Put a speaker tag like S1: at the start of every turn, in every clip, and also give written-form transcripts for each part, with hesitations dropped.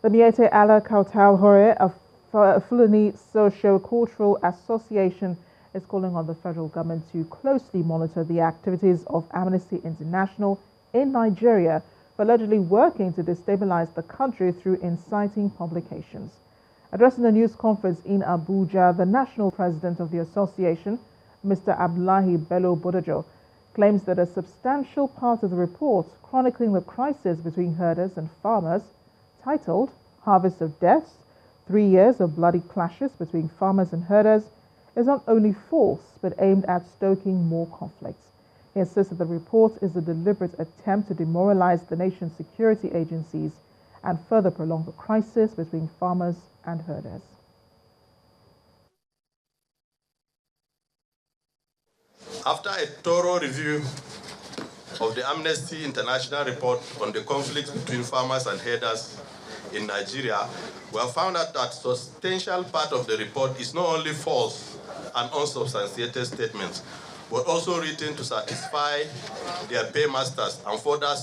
S1: The Miete Ala Kautal Hore, a Fulani Socio-Cultural Association, is calling on the federal government to closely monitor the activities of Amnesty International in Nigeria for allegedly working to destabilize the country through inciting publications. Addressing a news conference in Abuja, the national president of the association, Mr. Abdullahi Bello Bodojo, claims that a substantial part of the report chronicling the crisis between herders and farmers, titled Harvest of Deaths, 3 years of bloody clashes between farmers and herders, is not only false but aimed at stoking more conflicts. He insists that the report is a deliberate attempt to demoralize the nation's security agencies and further prolong the crisis between farmers and herders.
S2: After a thorough review of the Amnesty International report on the conflicts between farmers and herders in Nigeria, we have found out that a substantial part of the report is not only false and unsubstantiated statements, but also written to satisfy their paymasters and further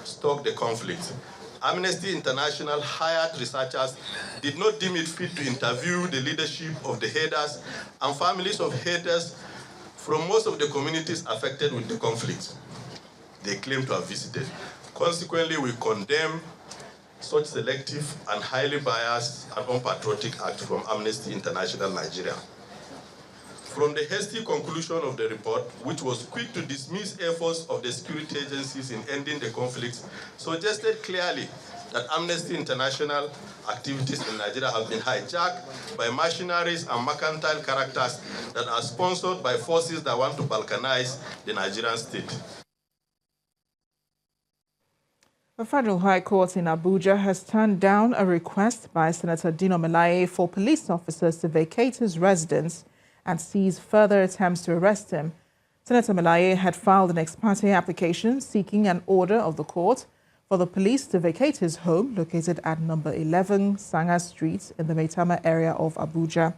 S2: stoke the conflict. Amnesty International hired researchers did not deem it fit to interview the leadership of the herders and families of herders from most of the communities affected with the conflict they claim to have visited. Consequently, we condemn such selective and highly biased and unpatriotic act from Amnesty International Nigeria. From the hasty conclusion of the report, which was quick to dismiss efforts of the security agencies in ending the conflict, suggested clearly that Amnesty International activities in Nigeria have been hijacked by mercenaries and mercantile characters that are sponsored by forces that want to balkanize the Nigerian state.
S1: The Federal High Court in Abuja has turned down a request by Senator Dino Melaye for police officers to vacate his residence and seize further attempts to arrest him. Senator Melaye had filed an ex parte application seeking an order of the court for the police to vacate his home located at number 11 Sanga Street in the Maitama area of Abuja.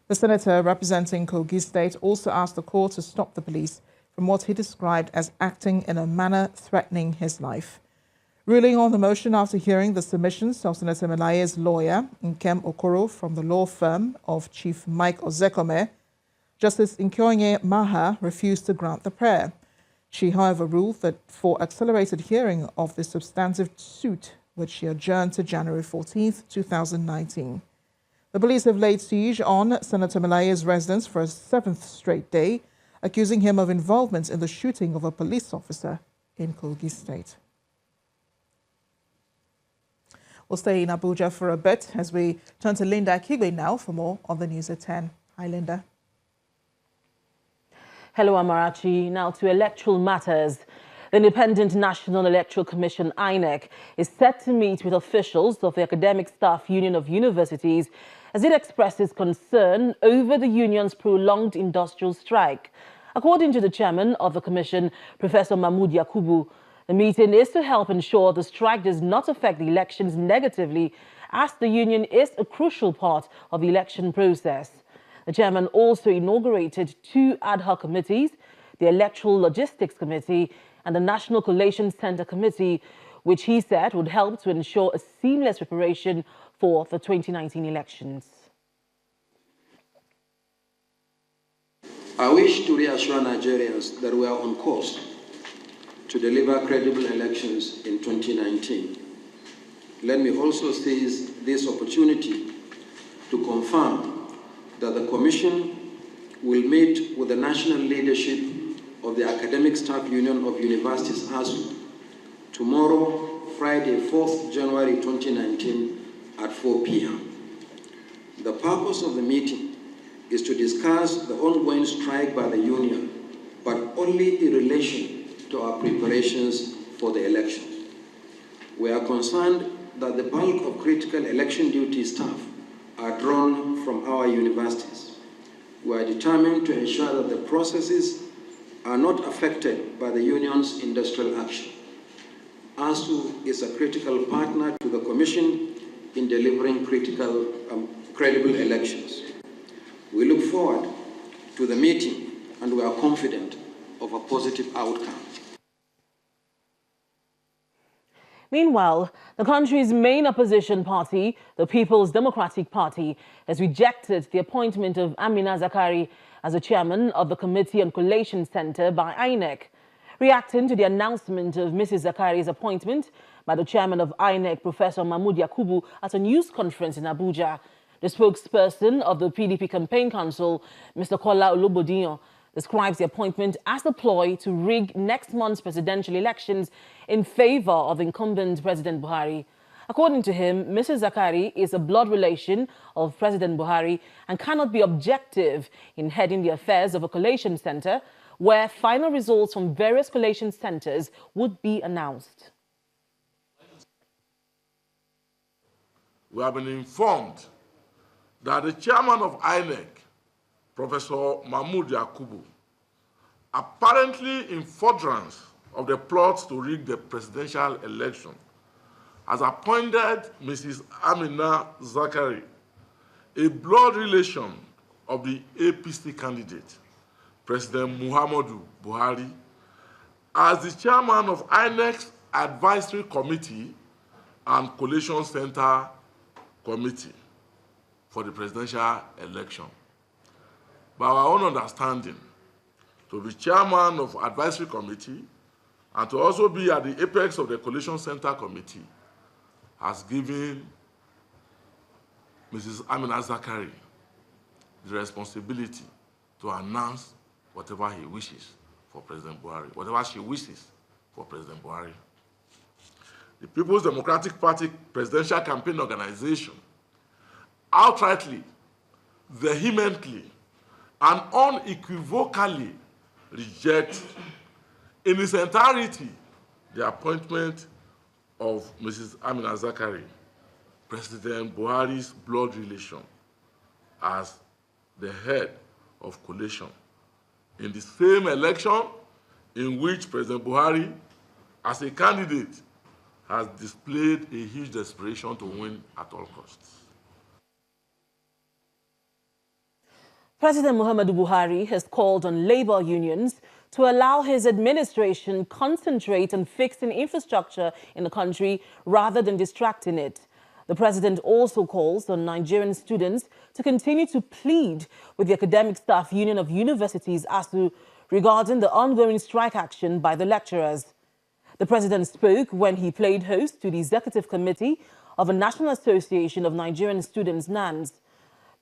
S1: The senator representing Kogi State also asked the court to stop the police from what he described as acting in a manner threatening his life. Ruling on the motion after hearing the submissions of Senator Melaye's lawyer, Nkem Okoro, from the law firm of Chief Mike Ozekome, Justice Nkyoye Maha refused to grant the prayer. She, however, ruled that for accelerated hearing of the substantive suit, which she adjourned to January 14, 2019. The police have laid siege on Senator Melaye's residence for a 7th straight day, accusing him of involvement in the shooting of a police officer in Kogi State. We'll stay in Abuja for a bit as we turn to Linda Kigwe now for more on the news at 10. Hi, Linda.
S3: Hello, Amarachi. Now to electoral matters. The Independent National Electoral Commission, INEC, is set to meet with officials of the Academic Staff Union of Universities as it expresses concern over the union's prolonged industrial strike. According to the chairman of the commission, Professor Mahmoud Yakubu, the meeting is to help ensure the strike does not affect the elections negatively, as the union is a crucial part of the election process. The chairman also inaugurated 2 ad hoc committees, the Electoral Logistics Committee and the National Collation Center Committee, which he said would help to ensure a seamless preparation for the 2019 elections.
S4: I wish to reassure Nigerians that we are on course to deliver credible elections in 2019. Let me also seize this opportunity to confirm that the Commission will meet with the national leadership of the Academic Staff Union of Universities, ASUU, tomorrow, Friday, 4th January 2019 at 4 p.m. The purpose of the meeting is to discuss the ongoing strike by the union, but only in relation to our preparations for the elections. We are concerned that the bulk of critical election duty staff are drawn from our universities. We are determined to ensure that the processes are not affected by the union's industrial action. ASUU is a critical partner to the Commission in delivering credible elections. We look forward to the meeting and we are confident of a positive outcome.
S3: Meanwhile, the country's main opposition party, the People's Democratic Party, has rejected the appointment of Amina Zakari as the chairman of the Committee on Collation Center by INEC. Reacting to the announcement of Mrs. Zakari's appointment by the chairman of INEC, Professor Mahmood Yakubu, at a news conference in Abuja, the spokesperson of the PDP Campaign Council, Mr. Kola Olobodinyo, describes the appointment as a ploy to rig next month's presidential elections in favor of incumbent President Buhari. According to him, Mrs. Zakari is a blood relation of President Buhari and cannot be objective in heading the affairs of a collation center where final results from various collation centers would be announced.
S5: We have been informed that the chairman of INEC, Professor Mahmood Yakubu, apparently in furtherance of the plots to rig the presidential election, has appointed Mrs. Amina Zakari, a blood relation of the APC candidate, President Muhammadu Buhari, as the chairman of INEC's Advisory Committee and Collation Center Committee for the presidential election. By our own understanding, to be chairman of Advisory Committee and to also be at the apex of the Collation Center Committee has given Mrs. Amina Zakari the responsibility to announce whatever he wishes for President Buhari, whatever she wishes for President Buhari. The People's Democratic Party Presidential Campaign Organization outrightly, vehemently, and unequivocally reject in its entirety the appointment of Mrs. Amina Zakari, President Buhari's blood relation, as the head of collation in the same election in which President Buhari, as a candidate, has displayed a huge desperation to win at all costs.
S3: President Muhammadu Buhari has called on labor unions to allow his administration concentrate on fixing infrastructure in the country rather than distracting it. The president also calls on Nigerian students to continue to plead with the Academic Staff Union of Universities, ASUU, regarding the ongoing strike action by the lecturers. The president spoke when he played host to the Executive Committee of the National Association of Nigerian Students, NANS.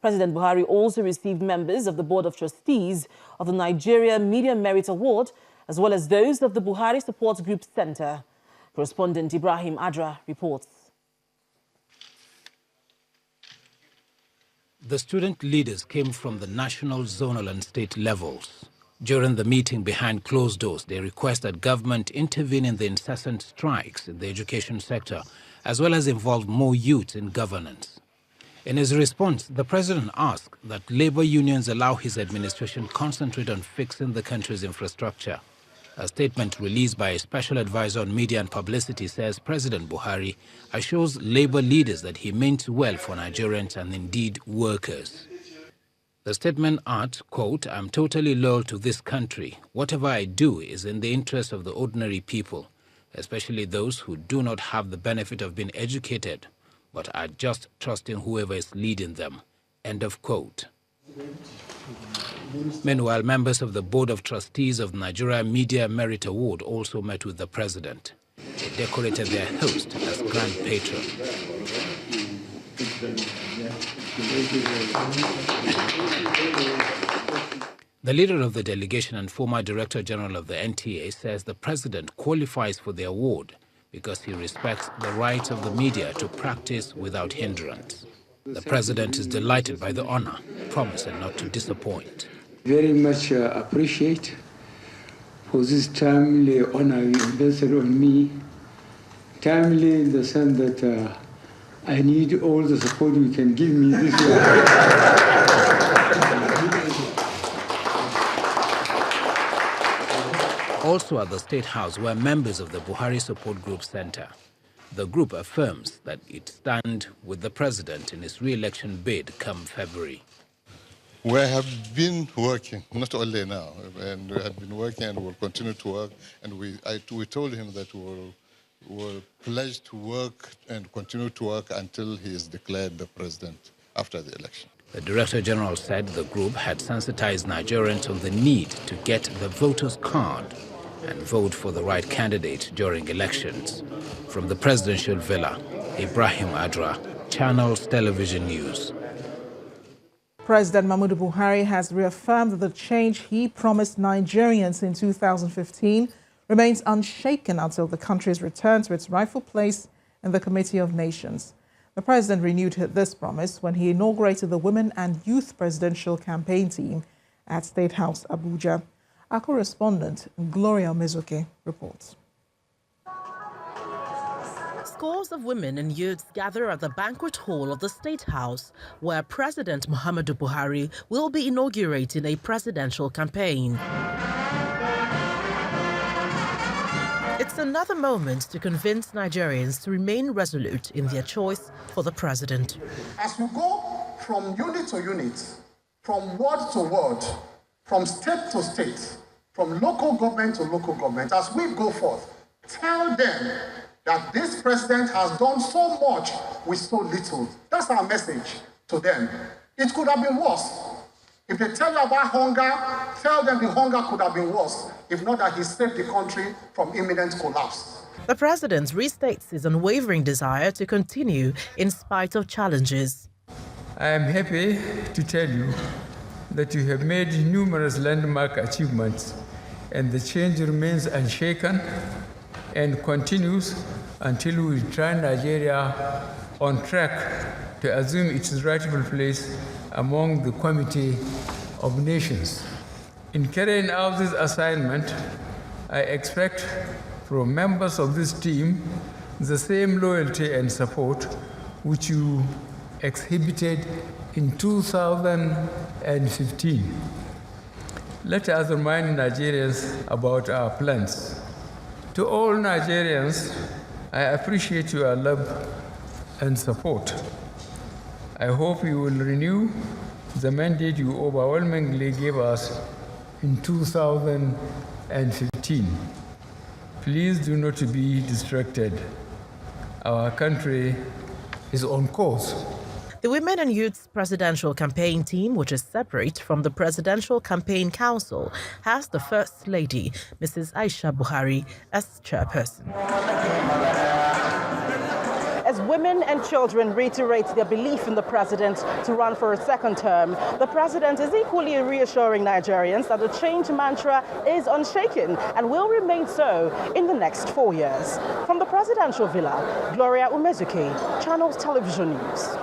S3: President Buhari also received members of the Board of Trustees of the Nigeria Media Merit Award, as well as those of the Buhari Support Group Center. Correspondent Ibrahim Adra reports.
S6: The student leaders came from the national, zonal and state levels. During the meeting behind closed doors, they request that government intervene in the incessant strikes in the education sector, as well as involve more youth in governance. In his response, the president asked that labor unions allow his administration concentrate on fixing the country's infrastructure. A statement released by a special advisor on media and publicity says President Buhari assures labor leaders that he means well for Nigerians and indeed workers. The statement adds, quote, "I'm totally loyal to this country. Whatever I do is in the interest of the ordinary people, especially those who do not have the benefit of being educated, but are just trusting whoever is leading them," end of quote. Meanwhile, members of the Board of Trustees of the Nigeria Media Merit Award also met with the president. They decorated their host as Grand Patron. The leader of the delegation and former Director General of the NTA says the president qualifies for the award because he respects the rights of the media to practice without hindrance. The president is delighted by the honor, promising not to disappoint.
S7: Very much appreciate for this timely honor you invested on me. Timely in the sense that I need all the support you can give me this year.
S6: Also at the State House were members of the Buhari Support Group Center. The group affirms that it stands with the president in his re-election bid come February.
S8: We have been working, not only now, and we have been working and will continue to work. And we told him that we will will pledge to work and continue to work until he is declared the president after the election.
S6: The Director General said the group had sensitized Nigerians on the need to get the voter's card and vote for the right candidate during elections. From the presidential villa, Ibrahim Adra, Channels Television News.
S1: President Muhammadu Buhari has reaffirmed that the change he promised Nigerians in 2015 remains unshaken until the country's return to its rightful place in the Committee of Nations. The president renewed this promise when he inaugurated the Women and Youth Presidential Campaign Team at State House, Abuja. Our correspondent, Gloria Mizuke, reports.
S9: Scores of women and youths gather at the banquet hall of the State House, where President Muhammadu Buhari will be inaugurating a presidential campaign. It's another moment to convince Nigerians to remain resolute in their choice for the president.
S10: As we go from unit to unit, from ward to ward, from state to state, from local government to local government, as we go forth, tell them that this president has done so much with so little. That's our message to them. It could have been worse. If they tell you about hunger, tell them the hunger could have been worse, if not that he saved the country from imminent collapse.
S9: The president restates his unwavering desire to continue in spite of challenges.
S7: I am happy to tell you that you have made numerous landmark achievements, and the change remains unshaken and continues until we return Nigeria on track to assume its rightful place among the Committee of Nations. In carrying out this assignment, I expect from members of this team the same loyalty and support which you exhibited in 2015. Let us remind Nigerians about our plans. To all Nigerians, I appreciate your love and support. I hope you will renew the mandate you overwhelmingly gave us in 2015. Please do not be distracted. Our country is on course.
S9: The Women and Youth's Presidential Campaign Team, which is separate from the Presidential Campaign Council, has the First Lady, Mrs. Aisha Buhari, as chairperson.
S11: As women and children reiterate their belief in the president to run for a second term, the president is equally reassuring Nigerians that the change mantra is unshaken and will remain so in the next 4 years. From the presidential villa, Gloria Umezuki, Channels Television News.